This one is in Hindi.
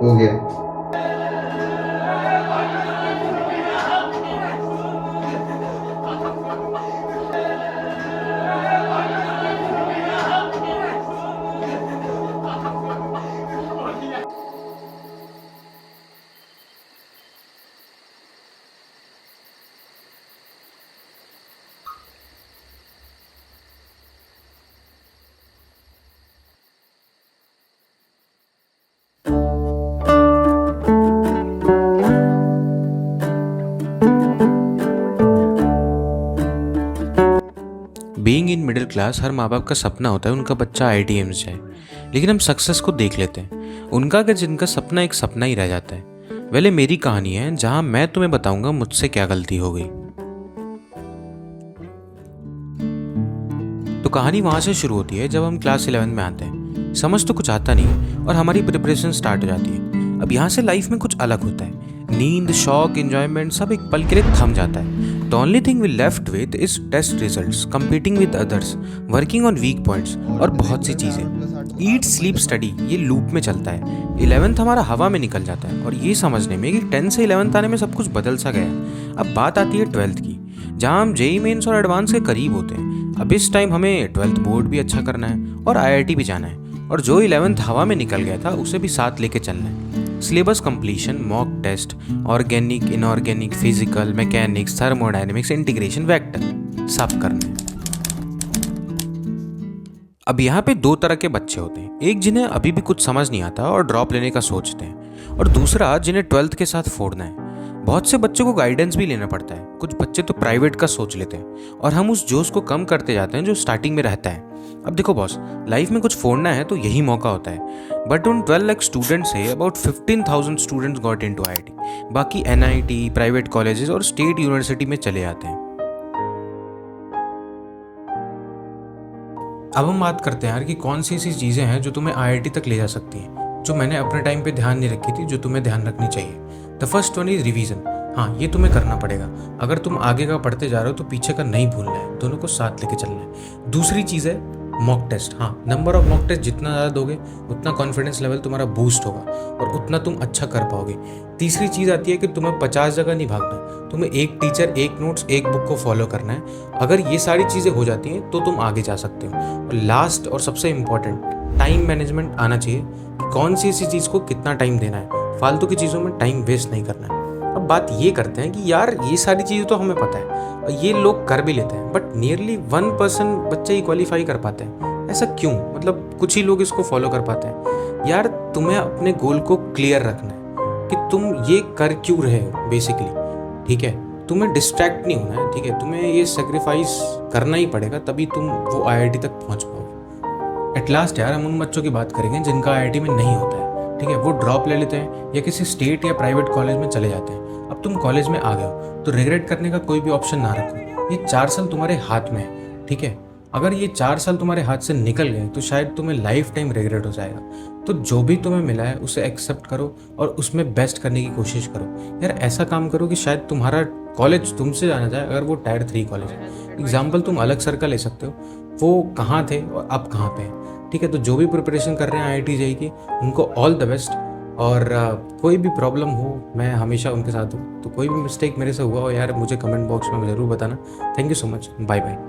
हो गया। बीइंग इन मिडिल क्लास हर माँ बाप का सपना होता है उनका बच्चा आईआईटी एम्स जाए, लेकिन हम सक्सेस को देख लेते हैं, उनका क्या जिनका सपना एक सपना ही रह जाता है। वेले मेरी कहानी है जहां मैं तुम्हें बताऊंगा मुझसे क्या गलती हो गई। तो कहानी वहां से शुरू होती है जब हम क्लास 11 में आते हैं। समझ तो कुछ आता नहीं और हमारी प्रिपरेशन स्टार्ट हो जाती है। अब यहाँ से लाइफ में कुछ अलग होता है। नींद, शौक, एंजॉयमेंट सब एक पल के लिए थम जाता है। The only thing we left with is test results, competing with others, working on weak points और बहुत सी चीज़ें। ईट, स्लीप, स्टडी ये लूप में चलता है। 11th हमारा हवा में निकल जाता है और ये समझने में कि 10 से 11th आने में सब कुछ बदल सा गया है। अब बात आती है 12th की, जहाँ हम जेई मेंस और एडवांस के करीब होते हैं। अब इस टाइम हमें 12th बोर्ड भी अच्छा करना है और आईआईटी भी जाना है, और जो 11th हवा में निकल गया था उसे भी साथ लेके चलना है। Syllabus completion, mock test, organic, inorganic, physical, mechanics, thermodynamics, integration, vector सब करना है। अब यहाँ पे दो तरह के बच्चे होते हैं, एक जिन्हें अभी भी कुछ समझ नहीं आता और ड्रॉप लेने का सोचते हैं, और दूसरा जिन्हें 12th के साथ फोड़ना है। बहुत से बच्चों को गाइडेंस भी लेना पड़ता है, कुछ बच्चे तो प्राइवेट का सोच लेते हैं और हम उस जोश को कम करते जाते हैं जो स्टार्टिंग में रहता है। अब देखो बॉस, लाइफ में कुछ फोड़ना है तो यही मौका होता है। बट उन 12 lakh students say about 15,000 students got into IIT, बाकी एनआईटी, प्राइवेट कॉलेजेस और स्टेट यूनिवर्सिटी में चले जाते हैं। अब हम बात करते हैं यार कि कौन सी ऐसी चीज़ें हैं जो तुम्हें आईआईटी तक ले जा सकती हैं, जो मैंने अपने टाइम पे ध्यान नहीं रखी थी, जो तुम्हें ध्यान रखनी चाहिए। The first one is revision. हाँ, ये तुम्हें करना पड़ेगा। अगर तुम आगे का पढ़ते जा रहे हो तो पीछे का नहीं भूलना है, दोनों को साथ लेके चलना है। दूसरी चीज़ है मॉक टेस्ट। हाँ, नंबर ऑफ मॉक टेस्ट जितना ज़्यादा दोगे उतना कॉन्फिडेंस लेवल तुम्हारा बूस्ट होगा और उतना तुम अच्छा कर पाओगे। तीसरी चीज़ आती है कि तुम्हें 50 जगह नहीं भागना, तुम्हें एक टीचर, एक नोट्स, एक बुक को फॉलो करना है। अगर ये सारी चीज़ें हो जाती हैं तो तुम आगे जा सकते हो। और लास्ट और सबसे इम्पॉर्टेंट, टाइम मैनेजमेंट आना चाहिए कि कौन सी ऐसी चीज़ को कितना टाइम देना है। फालतू की चीज़ों में टाइम वेस्ट नहीं करना है। अब बात ये करते हैं कि यार ये सारी चीज़ें तो हमें पता है और ये लोग कर भी लेते हैं, बट नियरली 1% बच्चे ही क्वालिफाई कर पाते हैं। ऐसा क्यों? मतलब कुछ ही लोग इसको फॉलो कर पाते हैं। यार तुम्हें अपने गोल को क्लियर रखना है कि तुम ये कर क्यों रहे हो बेसिकली, ठीक है? तुम्हें डिस्ट्रैक्ट नहीं होना है, ठीक है? तुम्हें ये सेक्रीफाइस करना ही पड़ेगा, तभी तुम वो आईआईटी तक पहुंच पाओगे। एट लास्ट यार हम उन बच्चों की बात करेंगे जिनका आईआईटी में नहीं होता है, ठीक है? वो ड्रॉप ले लेते हैं या किसी स्टेट या प्राइवेट कॉलेज में चले जाते हैं। अब तुम कॉलेज में आ गए हो तो रिग्रेट करने का कोई भी ऑप्शन ना रखो। ये 4 साल तुम्हारे हाथ में है, ठीक है? अगर ये 4 साल तुम्हारे हाथ से निकल गए तो शायद तुम्हें लाइफ टाइम रिग्रेट हो जाएगा। तो जो भी तुम्हें मिला है उसे एक्सेप्ट करो और उसमें बेस्ट करने की कोशिश करो। यार ऐसा काम करो कि शायद तुम्हारा कॉलेज तुमसे जाना जाए, अगर वो टायर 3 कॉलेज है। एग्जाम्पल तुम अलग सर का ले सकते हो, वो कहाँ थे और अब कहाँ पे हैं, ठीक है? तो जो भी प्रिपरेशन कर रहे हैं आईआईटी जेईई की, उनको ऑल द बेस्ट। और कोई भी प्रॉब्लम हो मैं हमेशा उनके साथ हूँ। तो कोई भी मिस्टेक मेरे से हुआ हो यार, मुझे कमेंट बॉक्स में ज़रूर बताना। Thank you so much, bye bye.